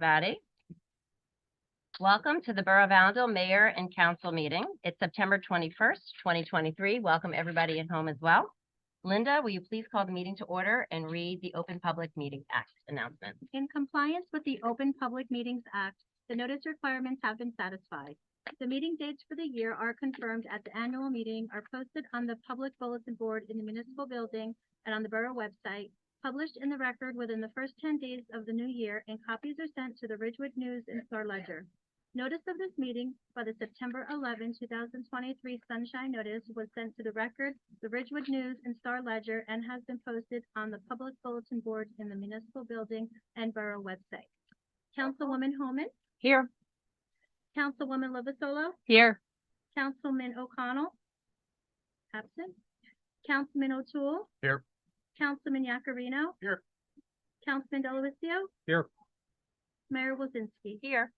everybody. Welcome to the Borough of Allendale Mayor and Council meeting. It's September 21st, 2023. Welcome everybody at home as well. Linda, will you please call the meeting to order and read the Open Public Meetings Act announcement? In compliance with the Open Public Meetings Act, the notice requirements have been satisfied. The meeting dates for the year are confirmed at the annual meeting, are posted on the public bulletin board in the municipal building and on the borough website, published in the record within the first 10 days of the new year, and copies are sent to the Ridgewood News and Star Ledger. Notice of this meeting by the September 11, 2023 Sunshine Notice was sent to the record, the Ridgewood News and Star Ledger, and has been posted on the public bulletin board in the municipal building and borough website. Councilwoman Homan. Here. Councilwoman Lovasolo. Here. Councilman O'Connell. Absent. Councilman O'Toole. Here. Councilman Yacarino. Here. Councilman Delavatio. Here. Mayor Wilzinski. Here.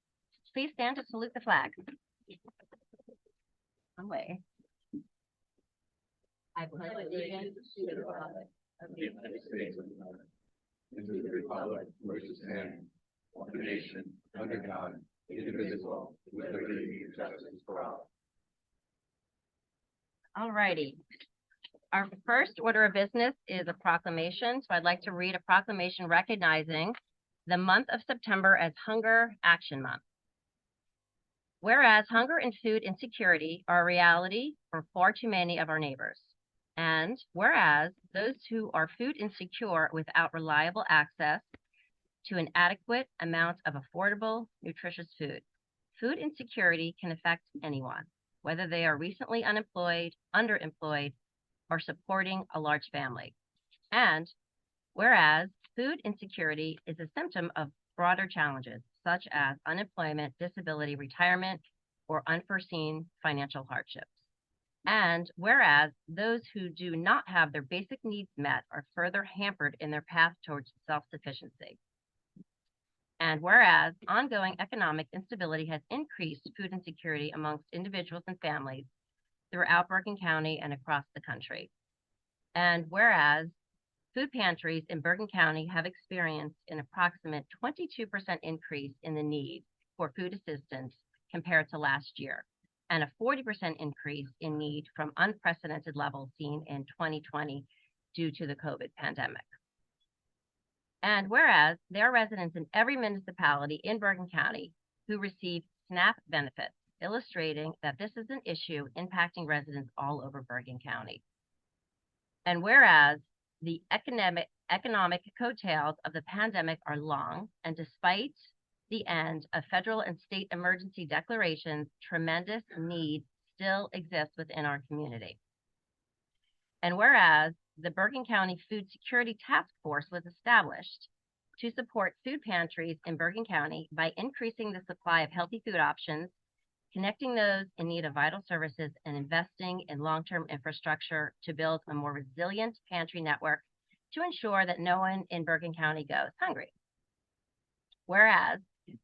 Please stand to salute the flag. Away. I pledge allegiance to the flag of the United States of America and to the republic which stands one nation under God, indivisible, with liberty and justice for all. All righty. Our first order of business is a proclamation. So I'd like to read a proclamation recognizing the month of September as Hunger Action Month. Whereas hunger and food insecurity are a reality for far too many of our neighbors. And whereas those who are food insecure without reliable access to an adequate amount of affordable, nutritious food, food insecurity can affect anyone, whether they are recently unemployed, underemployed, or supporting a large family. And whereas food insecurity is a symptom of broader challenges, such as unemployment, disability, retirement, or unforeseen financial hardships. And whereas those who do not have their basic needs met are further hampered in their path towards self-sufficiency. And whereas ongoing economic instability has increased food insecurity amongst individuals and families throughout Bergen County and across the country. And whereas food pantries in Bergen County have experienced an approximate 22% increase in the need for food assistance compared to last year, and a 40% increase in need from unprecedented levels seen in 2020 due to the COVID pandemic. And whereas there are residents in every municipality in Bergen County who receive SNAP benefits, illustrating that this is an issue impacting residents all over Bergen County. And whereas the economic coattails of the pandemic are long, and despite the end of federal and state emergency declarations, tremendous need still exists within our community. And whereas the Bergen County Food Security Task Force was established to support food pantries in Bergen County by increasing the supply of healthy food options, connecting those in need of vital services, and investing in long-term infrastructure to build a more resilient pantry network to ensure that no one in Bergen County goes hungry. Whereas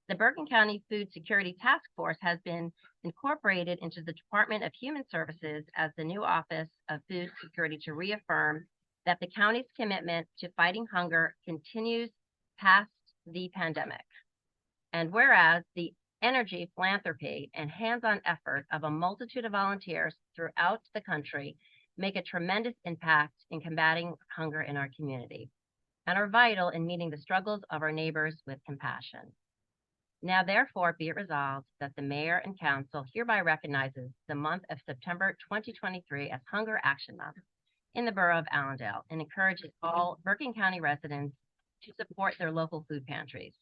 the Bergen County Food Security Task Force has been incorporated into the Department of Human Services as the new Office of Food Security to reaffirm that the county's commitment to fighting hunger continues past the pandemic. And whereas the energy, philanthropy, and hands-on effort of a multitude of volunteers throughout the country make a tremendous impact in combating hunger in our community and are vital in meeting the struggles of our neighbors with compassion. Now, therefore, be it resolved that the Mayor and Council hereby recognizes the month of September 2023 as Hunger Action Month in the Borough of Allendale and encourages all Bergen County residents to support their local food pantries.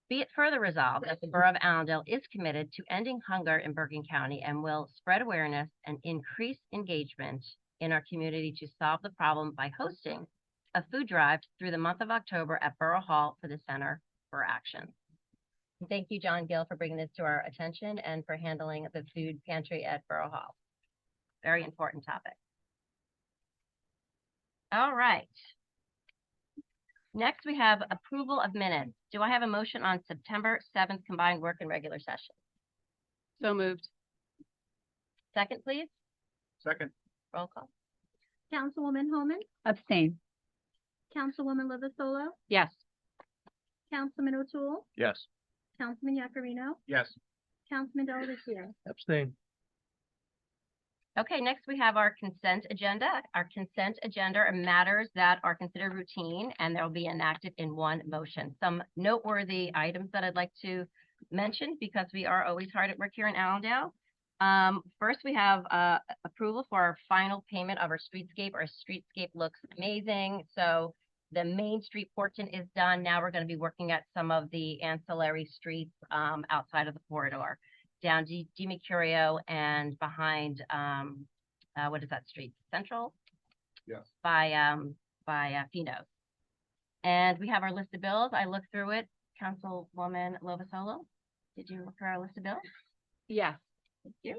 Be it further resolved that the Borough of Allendale is committed to ending hunger in Bergen County and will spread awareness and increase engagement in our community to solve the problem by hosting a food drive through the month of October at Borough Hall for the Center for Action. Thank you, John Gill, for bringing this to our attention and for handling the food pantry at Borough Hall. Very important topic. All right. Next, we have approval of minutes. Do I have a motion on September 7th combined work and regular session? So moved. Second, please. Second. Roll call. Councilwoman Homan. Abstain. Councilwoman Lovasolo. Yes. Councilman O'Toole, Yes. Councilman Yakarino, Yes. Councilman Delavatio. Abstain. Okay, next we have our consent agenda. Our consent agenda are matters that are considered routine and they'll be enacted in one motion. Some noteworthy items that I'd like to mention because we are always hard at work here in Allendale. First, we have approval for our final payment of our streetscape. Our streetscape looks amazing. So the main street portion is done. Now we're going to be working at some of the ancillary streets outside of the corridor, down DiMercurio and behind, what is that street? Central? Yes. By Fino's. And we have our list of bills. I looked through it. Councilwoman Lovasolo, did you look through our list of bills? Yes. Thank you.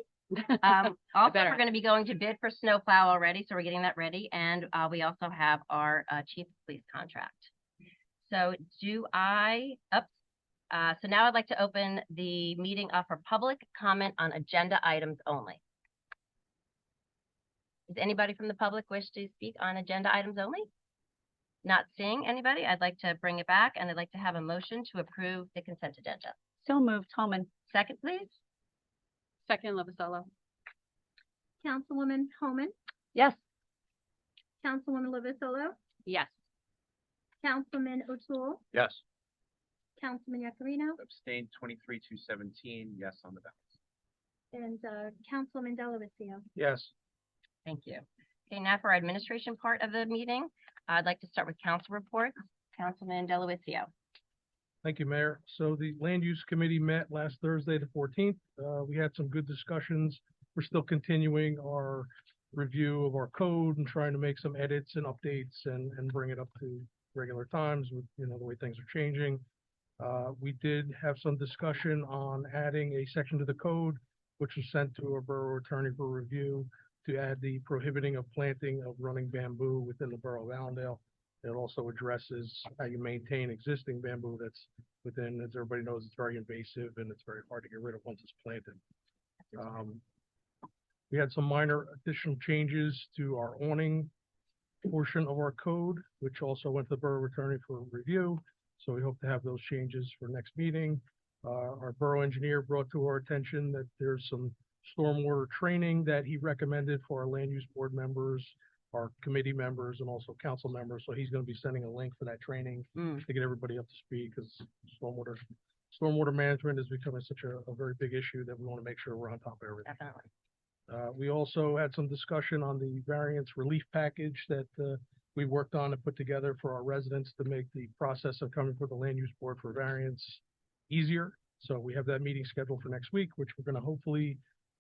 Also, better. we're going to be going to bid for snowplow already, so we're getting that ready. And we also have our chief of police contract. So so now I'd like to open the meeting up for public comment on agenda items only. Does anybody from the public wish to speak on agenda items only? Not seeing anybody, I'd like to bring it back and I'd like to have a motion to approve the consent agenda. So moved, Holman. Second, please. Second, Lovasolo. Councilwoman Homan, Yes. Councilwoman Lovasolo, Yes. Councilman O'Toole, Yes. Councilman Yakarino, Abstain 23-17, yes on the ballot. and Councilman Delavatio. Yes. Thank you. Okay, now for our administration part of the meeting, I'd like to start with council reports. Councilman Delavatio. Thank you, Mayor. So the Land Use Committee met last Thursday, the 14th. We had some good discussions. We're still continuing our review of our code and trying to make some edits and updates and bring it up to regular times with, the way things are changing. We did have some discussion on adding a section to the code, which was sent to our borough attorney for review to add the prohibiting of planting of running bamboo within the borough of Allendale. It also addresses how you maintain existing bamboo that's within, as everybody knows, it's very invasive and it's very hard to get rid of once it's planted. We had some minor additional changes to our awning portion of our code, which also went to the borough attorney for review. So we hope to have those changes for next meeting. Our borough engineer brought to our attention that there's some stormwater training that he recommended for our land use board members, our committee members, and also council members. So he's going to be sending a link for that training to get everybody up to speed, because stormwater management is becoming such a very big issue that we want to make sure we're on top of everything. Definitely. We also had some discussion on the variance relief package that we worked on and put together for our residents to make the process of coming for the land use board for variance easier. So we have that meeting scheduled for next week, which we're going to hopefully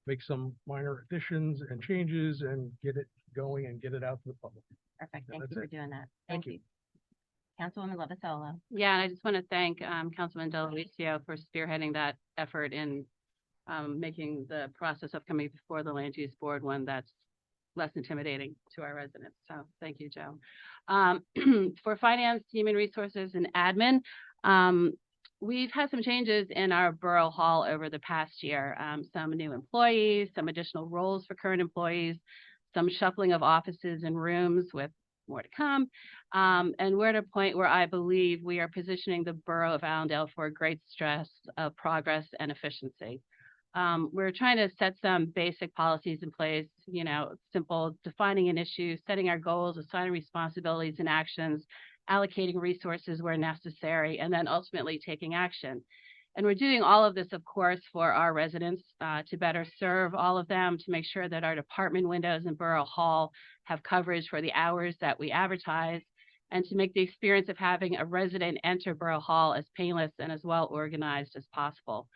make some minor additions and changes and get it going and get it out to the public. Perfect. Yeah, Thank you that's for doing that. Thank Thank you. Councilwoman Lovasolo. Yeah, and I just want to thank Councilman Delavatio for spearheading that effort in making the process of coming before the land use board one that's less intimidating to our residents. So thank you, Joe. For finance, human resources, and admin, we've had some changes in our borough hall over the past year. Some new employees, some additional roles for current employees, some shuffling of offices and rooms with more to come. And we're at a point where I believe we are positioning the borough of Allendale for a great stress of progress and efficiency. We're trying to set some basic policies in place, simple defining an issue, setting our goals, assigning responsibilities and actions, allocating resources where necessary, and then ultimately taking action. And we're doing all of this, of course, for our residents to better serve all of them, to make sure that our department windows in Borough Hall have coverage for the hours that we advertise, and to make the experience of having a resident enter Borough Hall as painless and as well organized as possible.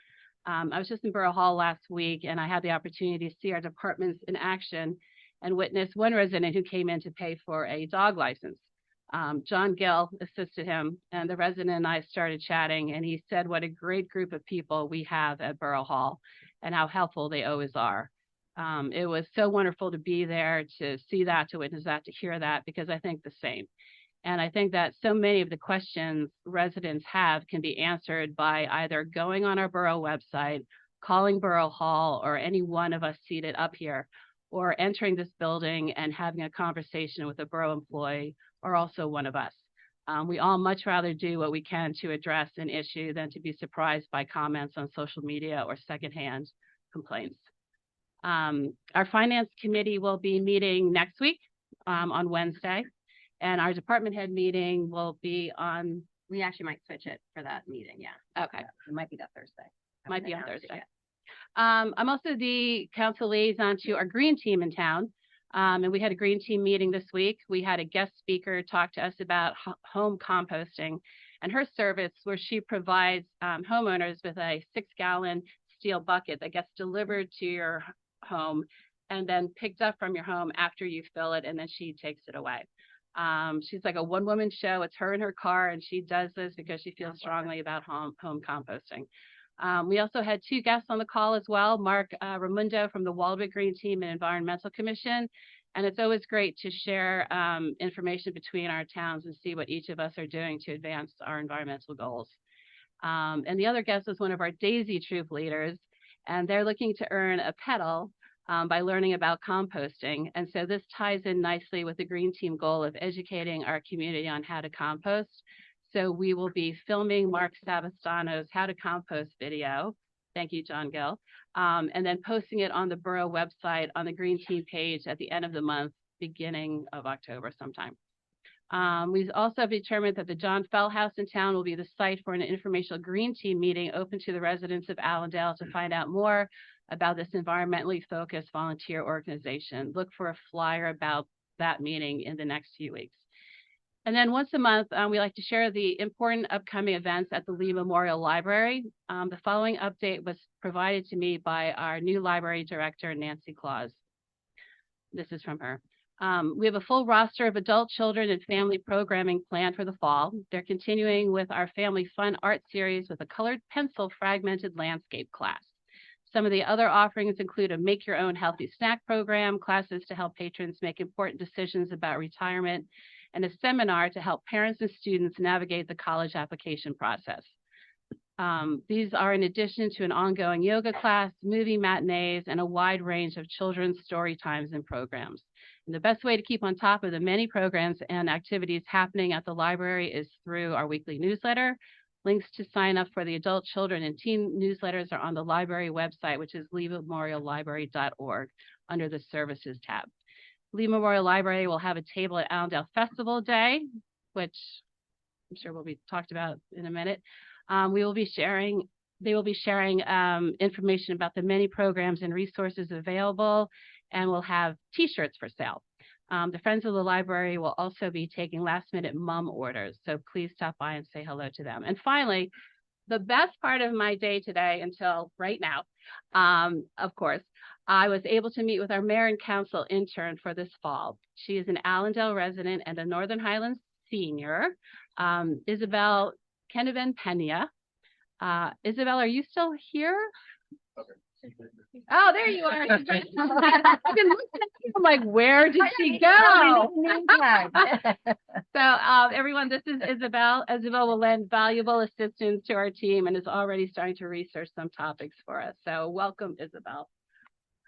I was just in Borough Hall last week, and I had the opportunity to see our departments in action and witness one resident who came in to pay for a dog license. John Gill assisted him, and the resident and I started chatting, and he said what a great group of people we have at Borough Hall and how helpful they always are. It was so wonderful to be there, to see that, to witness that, to hear that, because I think the same. And I think that so many of the questions residents have can be answered by either going on our borough website, calling Borough Hall, or any one of us seated up here, or entering this building and having a conversation with a borough employee, or also one of us. We all much rather do what we can to address an issue than to be surprised by comments on social media or secondhand complaints. Our finance committee will be meeting next week on Wednesday, and our department head meeting will be on, We actually might switch it for that meeting, yeah. okay, It might be that Thursday. might be on Haven't announced it Thursday. yet. I'm also the council liaison to our green team in town. And we had a green team meeting this week. We had a guest speaker talk to us about home composting and her service, where she provides homeowners with a 6-gallon steel bucket that gets delivered to your home and then picked up from your home after you fill it, and then she takes it away. She's like a one-woman show. It's her in her car, and she does this because she feels strongly about home composting. We also had 2 guests on the call as well, Mark Raimundo from the Waldwick Green Team and Environmental Commission. And it's always great to share information between our towns and see what each of us are doing to advance our environmental goals. And the other guest was one of our Daisy Troop leaders, and they're looking to earn a pedal by learning about composting. And so this ties in nicely with the Green Team goal of educating our community on how to compost. So we will be filming Mark Savastano's How to Compost video. Thank you, John Gill. And then posting it on the borough website on the Green Team page at the end of the month, beginning of October sometime. We've also determined that the John Fell House in town will be the site for an informational Green Team meeting open to the residents of Allendale to find out more about this environmentally focused volunteer organization. Look for a flyer about that meeting in the next few weeks. And then once a month, we like to share the important upcoming events at the Lee Memorial Library. The following update was provided to me by our new library director, Nancy Claus. This is from her. We have a full roster of adult, children, and family programming planned for the fall. They're continuing with our Family Fun art series with a colored pencil fragmented landscape class. Some of the other offerings include a make your own healthy snack program, classes to help patrons make important decisions about retirement, and a seminar to help parents and students navigate the college application process. These are in addition to an ongoing yoga class, movie matinees, and a wide range of children's story times and programs. And the best way to keep on top of the many programs and activities happening at the library is through our weekly newsletter. Links to sign up for the adult, children, and teen newsletters are on the library website, which is leememoriallibrary.org under the Services tab. Lee Memorial Library will have a table at Allendale Festival Day, which I'm sure will be talked about in a minute. They will be sharing information about the many programs and resources available, and we'll have T-shirts for sale. The Friends of the Library will also be taking last-minute mum orders, so please stop by and say hello to them. And finally, the best part of my day today until right now, of course, I was able to meet with our mayor and council intern for this fall. She is an Allendale resident and a Northern Highlands senior, Isabel Keneven Pena. Isabel, are you still here? Oh, there you are. I've been looking at you, I'm like, where did she go? So everyone, this is Isabel. Isabel will lend valuable assistance to our team and is already starting to research some topics for us. So welcome, Isabel.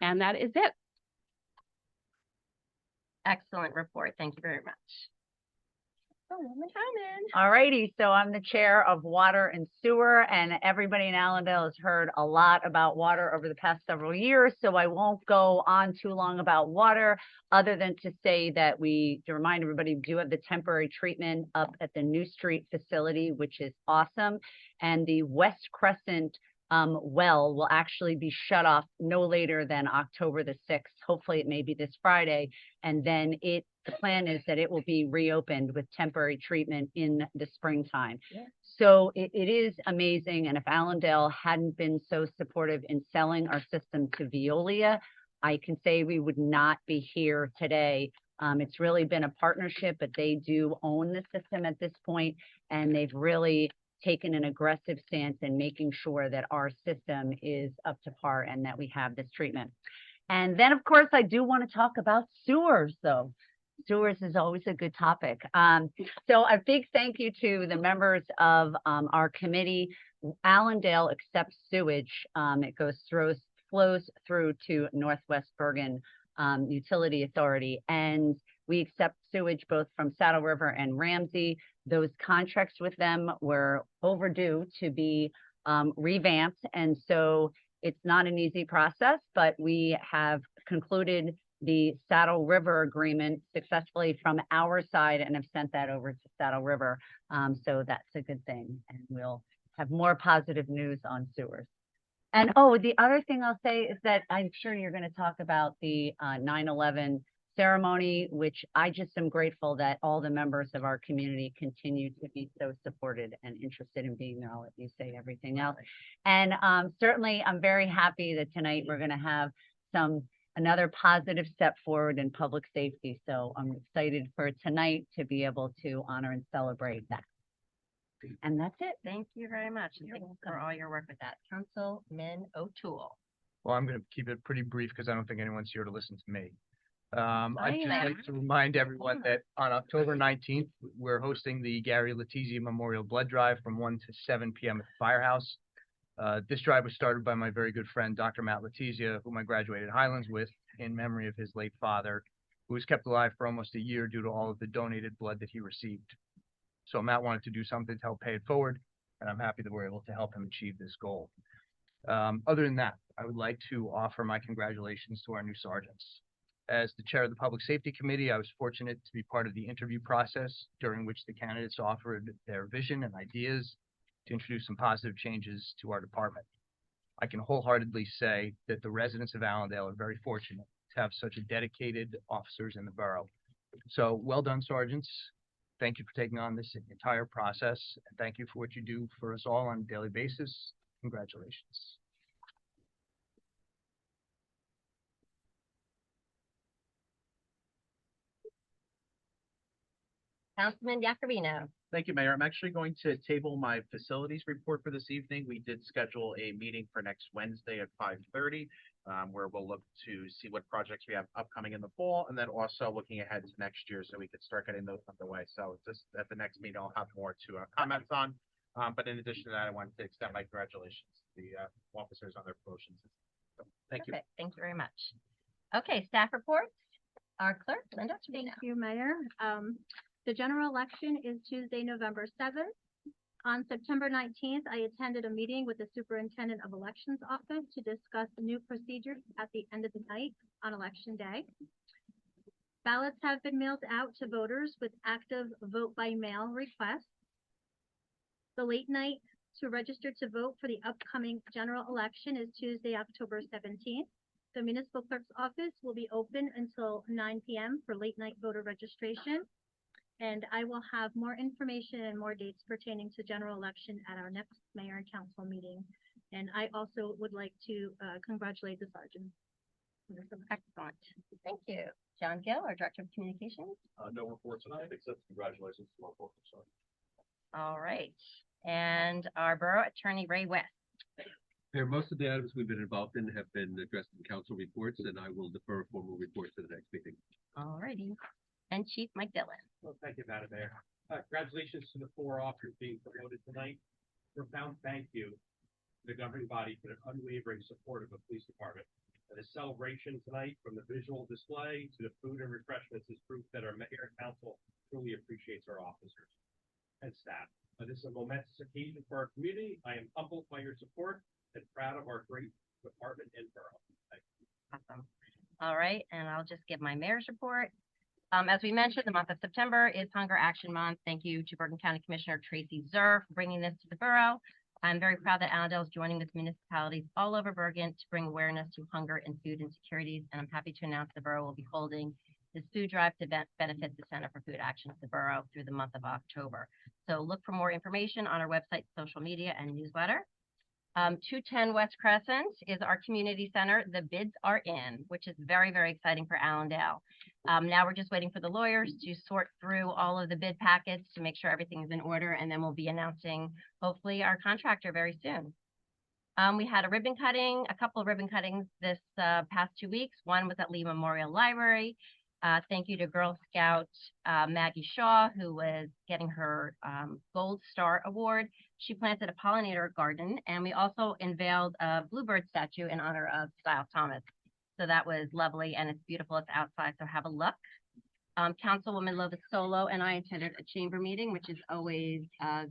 And that is it. Excellent report. Thank you very much. All righty, so I'm the chair of Water and Sewer, and everybody in Allendale has heard a lot about water over the past several years, so I won't go on too long about water, other than to say that to remind everybody, we do have the temporary treatment up at the New Street facility, which is awesome, and the West Crescent well will actually be shut off no later than October the 6th. Hopefully it may be this Friday. And then the plan is that it will be reopened with temporary treatment in the springtime. Yeah. So it is amazing. And if Allendale hadn't been so supportive in selling our system to Veolia, I can say we would not be here today. It's really been a partnership, but they do own the system at this point, and they've really taken an aggressive stance in making sure that our system is up to par and that we have this treatment. And then, of course, I do want to talk about sewers, though. Sewers is always a good topic. So a big thank you to the members of our committee. Allendale accepts sewage. It flows through to Northwest Bergen Utility Authority. And We accept sewage both from Saddle River and Ramsey. Those contracts with them were overdue to be revamped. And so it's not an easy process, but we have concluded the Saddle River agreement successfully from our side and have sent that over to Saddle River. So that's a good thing. And we'll have more positive news on sewers. And oh, the other thing I'll say is that I'm sure you're going to talk about the 9/11 ceremony, which I just am grateful that all the members of our community continue to be so supported and interested in being there. I'll let you say everything else. And certainly I'm very happy that tonight we're going to have another positive step forward in public safety. So I'm excited for tonight to be able to honor and celebrate that. And that's it. Thank you very much. And thank you for all your work with that. Councilman O'Toole. Well, I'm going to keep it pretty brief because I don't think anyone's here to listen to me. I'd just am. like to remind everyone that on October 19th, we're hosting the Gary Letizia Memorial Blood Drive from 1 to 7 p.m. at the Firehouse. This drive was started by my very good friend, Dr. Matt Letizia, whom I graduated Highlands with in memory of his late father, who was kept alive for almost a year due to all of the donated blood that he received. So Matt wanted to do something to help pay it forward, and I'm happy that we're able to help him achieve this goal. Other than that, I would like to offer my congratulations to our new sergeants. As the chair of the Public Safety Committee, I was fortunate to be part of the interview process during which the candidates offered their vision and ideas to introduce some positive changes to our department. I can wholeheartedly say that the residents of Allendale are very fortunate to have such a dedicated officers in the borough. So well done, sergeants. Thank you for taking on this entire process, and thank you for what you do for us all on a daily basis. Congratulations. Councilman Yakarino. Thank you, Mayor. I'm actually going to table my facilities report for this evening. We did schedule a meeting for next Wednesday at 5:30, where we'll look to see what projects we have upcoming in the fall, and then also looking ahead to next year so we could start getting those underway. So just at the next meeting, I'll have more to comment on. But in addition to that, I wanted to extend my congratulations to the officers on their promotions. So, thank you. Perfect. Thank you very much. Okay, staff reports. Our clerk, Linda Trevino. Thank you, Mayor. The general election is Tuesday, November 7th. On September 19th, I attended a meeting with the Superintendent of Elections Office to discuss the new procedures at the end of the night on Election Day. Ballots have been mailed out to voters with active vote by mail requests. The late night to register to vote for the upcoming general election is Tuesday, October 17th. The municipal clerk's office will be open until 9 p.m. for late night voter registration. And I will have more information and more dates pertaining to general election at our next mayor and council meeting. And I also would like to congratulate the sergeant. Excellent. Thank you. John Gill, our Director of Communications. No report tonight, except congratulations to our folks. All right. And our Borough Attorney, Ray West. Mayor, most of the items we've been involved in have been addressed in council reports, and I will defer a formal report to the next meeting. All righty. And Chief Mike Dillon. Well, thank you, Madam Mayor. Congratulations to the 4 officers being promoted tonight. Profound thank you to the governing body for their unwavering support of the police department. And the celebration tonight, from the visual display to the food and refreshments, is proof that our mayor and council truly appreciates our officers and staff. This is a momentous occasion for our community. I am humbled by your support and proud of our great department and borough. Thank you. Awesome. All right. And I'll just give my mayor's report. As we mentioned, the month of September is Hunger Action Month. Thank you to Bergen County Commissioner Tracy Zer for bringing this to the borough. I'm very proud that Allendale is joining with municipalities all over Bergen to bring awareness to hunger and food insecurities. And I'm happy to announce the borough will be holding this food drive to benefit the Center for Food Action of the borough through the month of October. So look for more information on our website, social media, and newsletter. 210 West Crescent is our community center. The bids are in, which is very, very exciting for Allendale. Now we're just waiting for the lawyers to sort through all of the bid packets to make sure everything is in order, and then we'll be announcing, hopefully, our contractor very soon. We had a couple of ribbon cuttings this past 2 weeks. One was at Lee Memorial Library. Thank you to Girl Scout Maggie Shaw, who was getting her Gold Star Award. She planted a pollinator garden, and we also unveiled a bluebird statue in honor of Style Thomas. So that was lovely, and it's beautiful. It's outside, so have a look. Councilwoman Lovasolo and I attended a chamber meeting, which is always,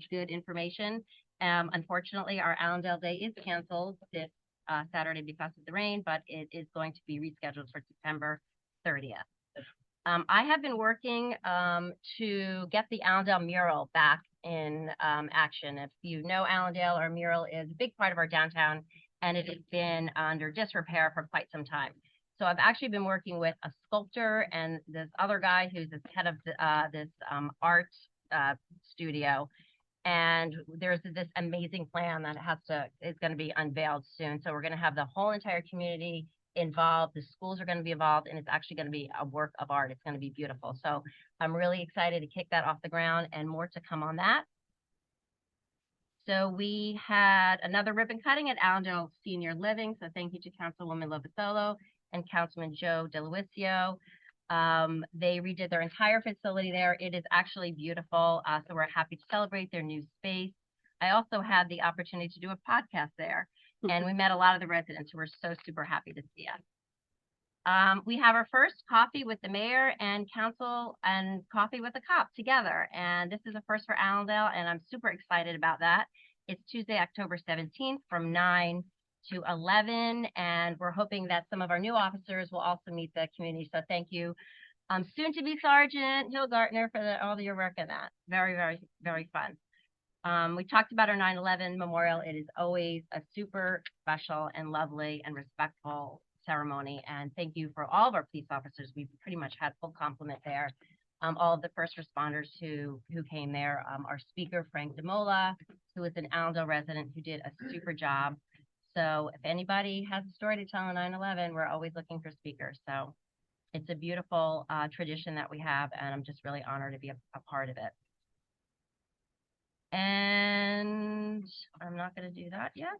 good information. Unfortunately, our Allendale Day is canceled this, Saturday because of the rain, but it is going to be rescheduled for September 30th. I have been working, to get the Allendale mural back in, action. If you know Allendale, our mural is a big part of our downtown, and it has been under disrepair for quite some time. So I've actually been working with a sculptor and this other guy who's the head of this art studio. And there's this amazing plan that is going to be unveiled soon. So we're going to have the whole entire community involved. The schools are going to be involved, and it's actually going to be a work of art. It's going to be beautiful. So I'm really excited to kick that off the ground, and more to come on that. So we had another ribbon cutting at Allendale Senior Living. So thank you to Councilwoman Lovasolo and Councilman Joe DeLuisio. They redid their entire facility there. It is actually beautiful. So we're happy to celebrate their new space. I also had the opportunity to do a podcast there, and we met a lot of the residents who were so super happy to see us. We have our first coffee with the mayor and council and coffee with the cop together. And this is a first for Allendale, and I'm super excited about that. It's Tuesday, October 17th from 9 to 11, and we're hoping that some of our new officers will also meet the community. So thank you, soon to be Sergeant Hill Gartner, for all of your work in that. Very, very, very fun. We talked about our 9/11 memorial. It is always a super special and lovely and respectful ceremony. And thank you for all of our police officers. We pretty much had full complement there. All of the first responders who came there. Our speaker, Frank DeMola, who is an Allendale resident who did a super job. So if anybody has a story to tell on 9/11, we're always looking for speakers. So it's a beautiful tradition that we have, and I'm just really honored to be a part of it. And I'm not going to do that yet.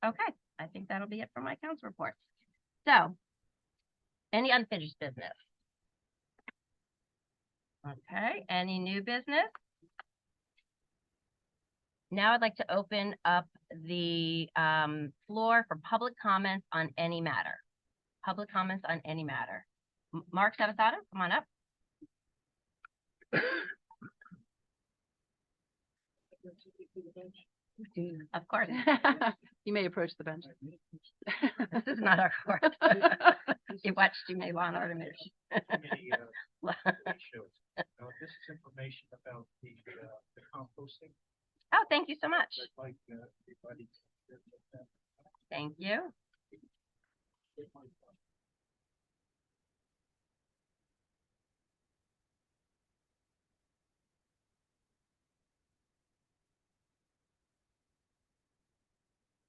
Okay, I think that'll be it for my council report. So, any unfinished business? Okay, any new business? Now I'd like to open up the floor for public comments on any matter. Public comments on any matter. Mark Savasada, come on up. Of course. You may approach the bench. This is not our court. You watched too many Law and Order movies. This is information about the composting. Oh, thank you so much. I'd like everybody to look at that. Thank you.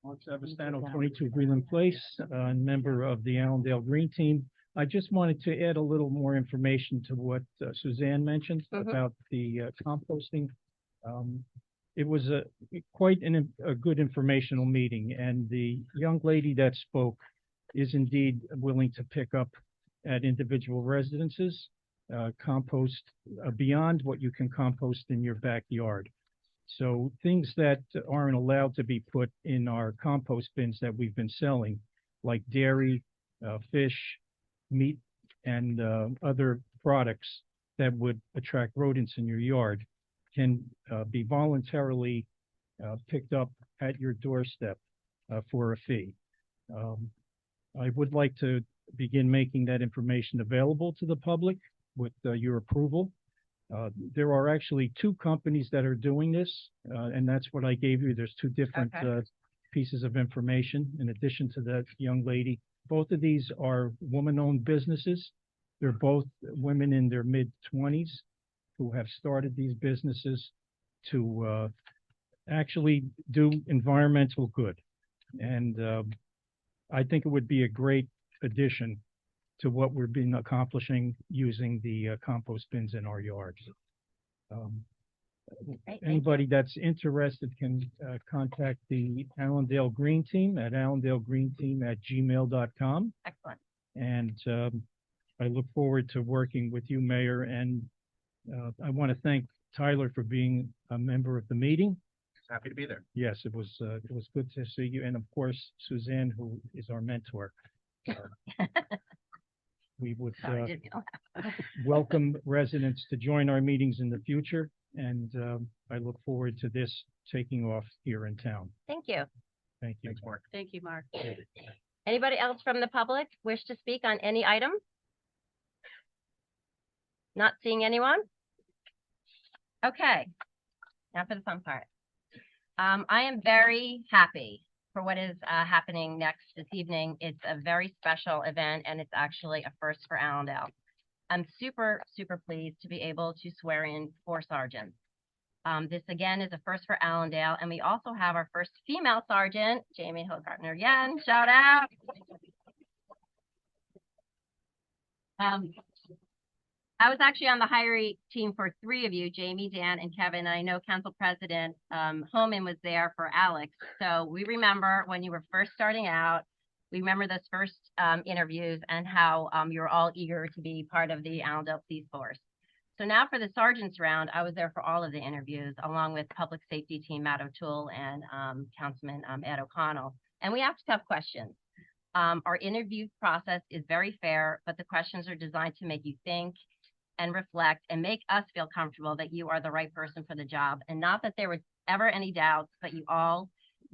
Mark Savastano, 22 Greenland Place, member of the Allendale Green Team. I just wanted to add a little more information to what Suzanne mentioned about the composting. It was quite a good informational meeting, and the young lady that spoke is indeed willing to pick up at individual residences, compost beyond what you can compost in your backyard. So things that aren't allowed to be put in our compost bins that we've been selling, like dairy, fish, meat, and other products that would attract rodents in your yard, can be voluntarily picked up at your doorstep for a fee. I would like to begin making that information available to the public with your approval. There are actually two companies that are doing this, and that's what I gave you. There's two different pieces of information in addition to that young lady. Both of these are woman-owned businesses. They're both women in their mid-20s who have started these businesses to actually do environmental good. And I think it would be a great addition to what we've been accomplishing using the compost bins in our yards. Anybody that's interested can contact the Allendale Green Team at allendalegreenteam@gmail.com. Excellent. And I look forward to working with you, Mayor, and I want to thank Tyler for being a member of the meeting. Happy to be there. Yes, it was good to see you, and of course, Suzanne, who is our mentor. We would Sorry, didn't mean to laugh. welcome residents to join our meetings in the future, and I look forward to this taking off here in town. Thank you. Thank you. Thanks, Mark. Thank you, Mark. Anybody else from the public wish to speak on any item? Not seeing anyone? Okay, now for the fun part. I am very happy for what is happening next this evening. It's a very special event, and it's actually a first for Allendale. I'm super, super pleased to be able to swear in 4 sergeants. This again is a first for Allendale, and we also have our first female sergeant, Jamie Hilgartner again, shout out. I was actually on the hiring team for 3 of you, Jamie, Dan, and Kevin. I know Council President Homan was there for Alex. So we remember when you were first starting out, we remember those first interviews and how you were all eager to be part of the Allendale Police Force. So now for the sergeants round, I was there for all of the interviews, along with Public Safety Team Matt O'Toole and Councilman Ed O'Connell. And we asked tough questions. Our interview process is very fair, but the questions are designed to make you think and reflect and make us feel comfortable that you are the right person for the job. And not that there was ever any doubts, but you all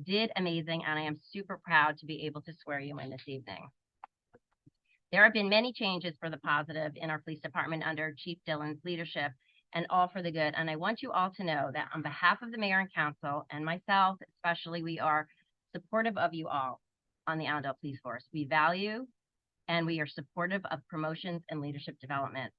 did amazing. And I am super proud to be able to swear you in this evening. There have been many changes for the positive in our police department under Chief Dillon's leadership, and all for the good. And I want you all to know that on behalf of the mayor and council and myself, especially, we are supportive of you all on the Allendale Police Force. We value and we are supportive of promotions and leadership development.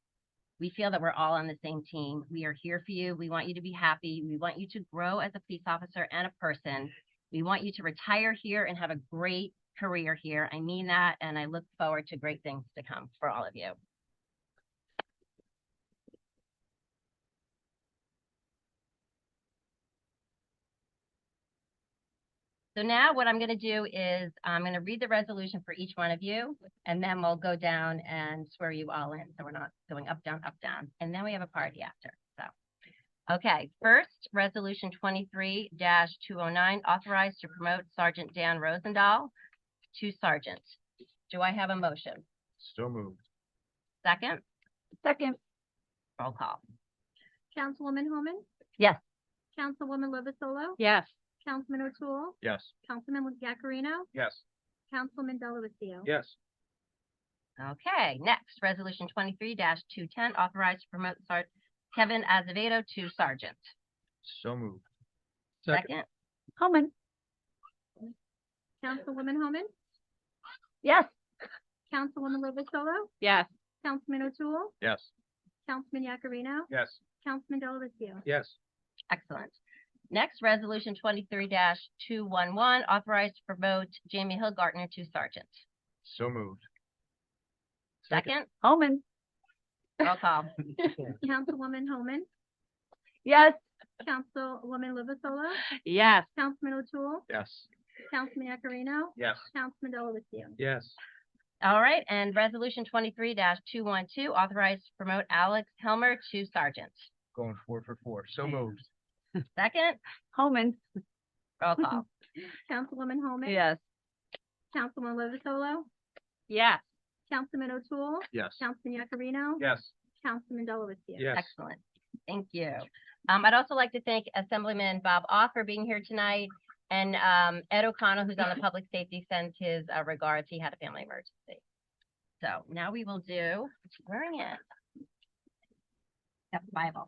We feel that we're all on the same team. We are here for you. We want you to be happy. We want you to grow as a police officer and a person. We want you to retire here and have a great career here. I mean that, and I look forward to great things to come for all of you. So now what I'm going to do is I'm going to read the resolution for each one of you, and then we'll go down and swear you all in. So we're not going up, down, and then we have a party after. So, okay, first, resolution 23-209, authorized to promote Sergeant Dan Rosendahl to sergeant. Do I have a motion? So moved. Second, Second. roll call. Councilwoman Homan, Yes. Councilwoman Lovasolo, Yes. Councilman O'Toole, Yes. Councilman Yakarino, Yes. Councilman Delavatio. Yes. Okay, next, resolution 23-210, authorized to promote Kevin Azevedo to sergeant. So moved. Second, Homan. Councilwoman Homan, Yes. Councilwoman Lovasolo, Yes. Councilman O'Toole, Yes. Councilman Yakarino, Yes. Councilman Delavatio. Yes. excellent. Next, resolution 23-211, authorized to promote Jamie Hilgartner to sergeant. So moved. Second, Homan. roll call. Councilwoman Homan, Yes. Councilwoman Lovasolo, Yes. Councilman O'Toole, Yes. Councilman Yakarino, Yes. Councilman Delavatio. Yes. All right, and resolution 23-212, authorized to promote Alex Helmer to sergeant. Going 4 for 4. So moved. Second, Homan. roll call. Councilwoman Homan, Yes. Councilwoman Lovasolo, Yes. Councilman O'Toole, Yes. Councilman Yakarino, Yes. Councilman Delavatio. Yes. Excellent. Thank you. I'd also like to thank Assemblyman Bob Ock for being here tonight, and Ed O'Connell, who's on the public safety, sends his regards. He had a family emergency. So now we will do swearing in. Got the Bible.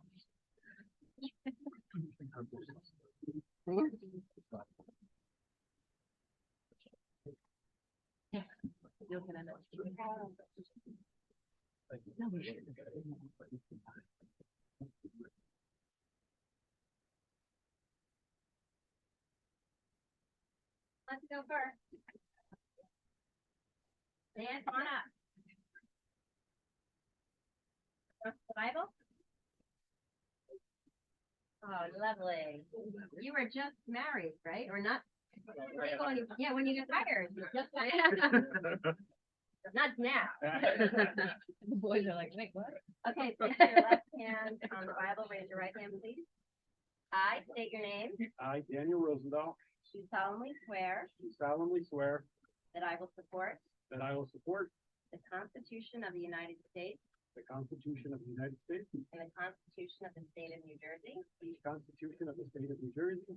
Let's go first. Dan, come on up. Trust the Bible? Oh, lovely. You were just married, right? Or not? Yeah, when you get hired. Just not now. The boys are like, wait, what? Okay, place your left hand on the Bible, raise your right hand, please. I state your name. I, Daniel Rosendahl, Do solemnly swear do solemnly swear that I will support that I will support the Constitution of the United States the Constitution of the United States, and the Constitution of the State of New Jersey, the Constitution of the State of New Jersey,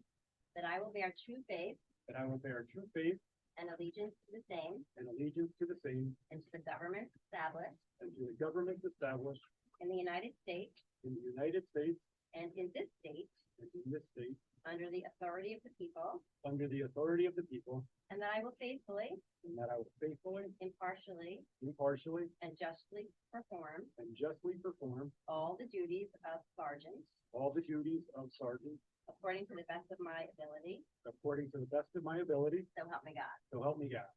that I will bear true faith that I will bear true faith and allegiance to the same and allegiance to the same and to the government established and to the government established in the United States in the United States and in this state and in this state under the authority of the people, under the authority of the people, and that I will faithfully, and that I will faithfully, impartially, impartially, and justly perform and justly perform all the duties of sergeant all the duties of sergeant according to the best of my ability, according to the best of my ability, so help me God. so help me God.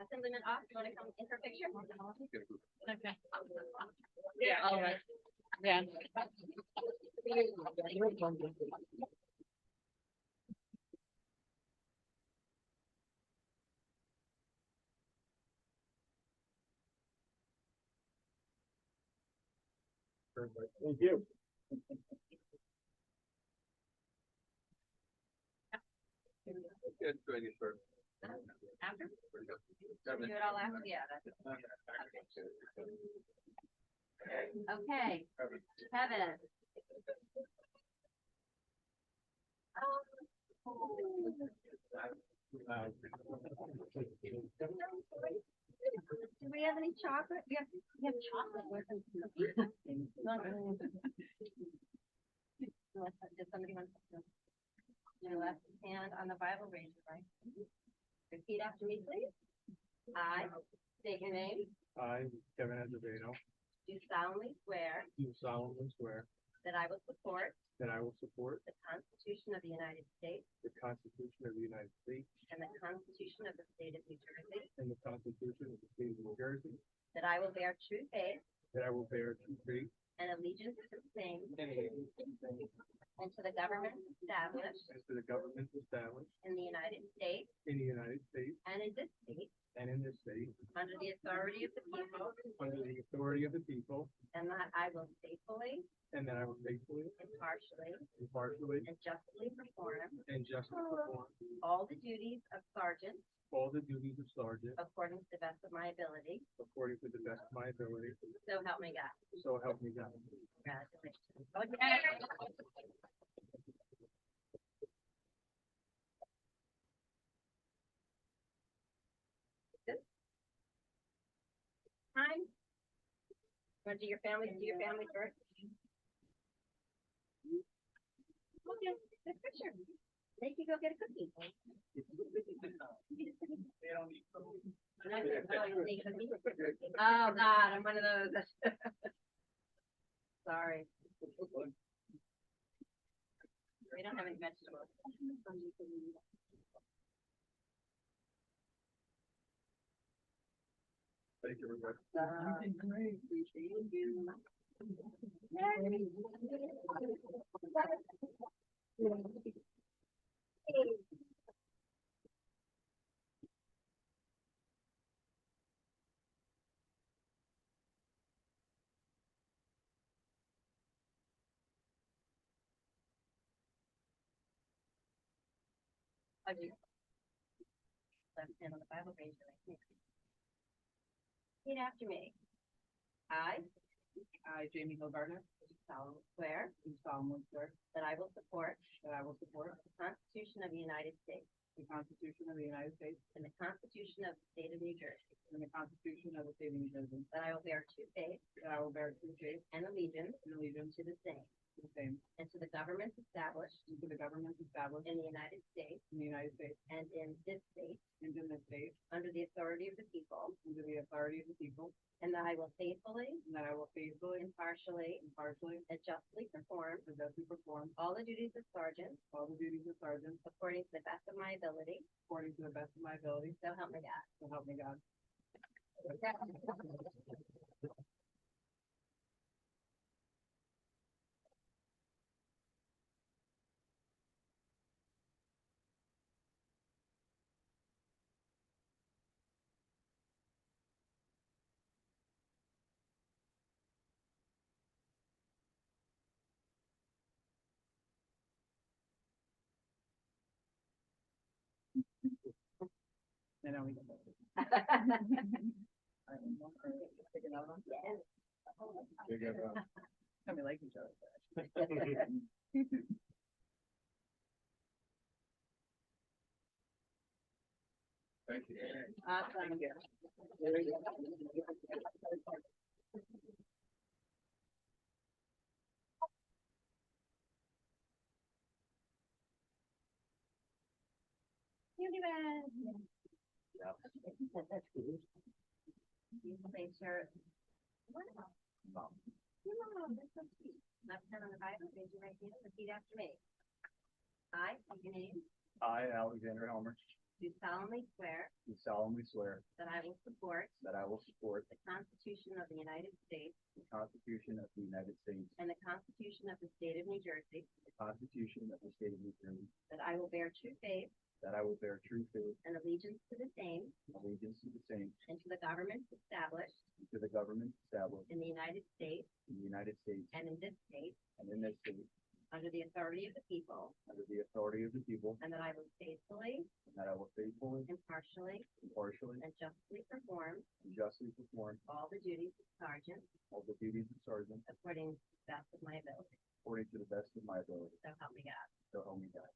Assemblyman Ock, you want to come in for a picture? Okay. Yeah, all right. Yeah. Perfect. Thank you. Good, doing it first. After? Do it all after? Yeah. Okay, Kevin. Do we have any chocolate? We have chocolate with us. Does somebody want to? Your left hand on the Bible, raise your right. Repeat after me, please. I state your name. I, Kevin Azevedo, Do solemnly swear do solemnly swear that I will support that I will support the Constitution of the United States the Constitution of the United States and the Constitution of the State of New Jersey, and the Constitution of the State of New Jersey, that I will bear true faith that I will bear true faith and allegiance to the same and allegiance to the same and to the government established and to the government established in the United States in the United States and in this state and in this state under the authority of the people, under the authority of the people, and that I will faithfully, and that I will faithfully, impartially, impartially, and justly perform and justly perform all the duties of sergeant all the duties of sergeant according to the best of my ability, according to the best of my ability, so help me God. so help me God. Congratulations. Okay. Time. Want to do your family first? Okay, good picture. Take you go get a cookie. Oh, God, I'm one of those. Sorry. We don't have any vegetables. Thank you, everybody. You've been great. Thank you. Left hand on the Bible, raise your right hand. Repeat after me. I Jamie Hill Gardner, do solemnly swear that I will support the Constitution of the United States the Constitution of the United States and the Constitution of the State of New Jersey, and the Constitution of the State of New Jersey, that I will bear true faith that I will bear true faith and allegiance and allegiance to the same to the same, and to the governments established and to the governments established in the United States in the United States and in this state and Washington State, under the authority of the people, under the authority of the people, and that I will faithfully, and that I will faithfully, impartially, impartially, and justly perform and justly perform all the duties of sergeant all the duties of sergeant according to the best of my ability, according to the best of my ability, so help me God. so help me God. And now we can vote. All right, one more. Take another one. And we like each other. Thank you. Awesome. Beauty bag. You place your. Wow. Wow, that's so sweet. Left hand on the Bible, raise your right hand, repeat after me. I, state your name, I, Alexander Helmer, do solemnly swear do solemnly swear that I will support that I will support the Constitution of the United States the Constitution of the United States, and the Constitution of the State of New Jersey, the Constitution of the State of New Jersey, that I will bear true faith that I will bear true faith and allegiance to the same and allegiance to the same, and to the governments established and to the government established in the United States in the United States and in this state and in this state, under the authority of the people, under the authority of the people, and that I will faithfully, and that I will faithfully, impartially, impartially, and justly perform and justly perform all the duties of sergeant all the duties of sergeant according to the best of my ability. according to the best of my ability. So help me God. So help me God.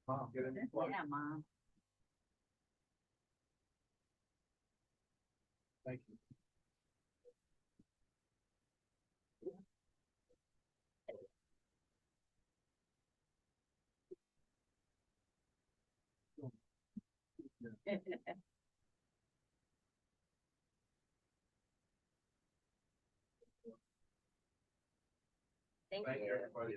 Mom, get in. Yeah, Mom. Thank you. Thank Thank you, you. everybody.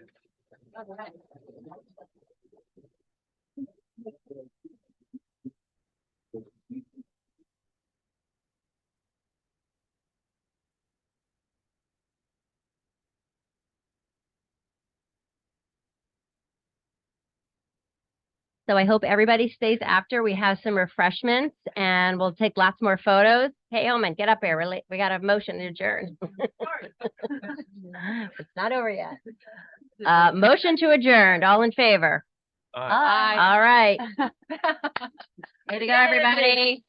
So I hope everybody stays after. We have some refreshments and we'll take lots more photos. Hey, Omen, get up here. We got a motion to adjourn. It's not over yet. Motion to adjourn. All in favor? Aye. All right. Way to go, everybody.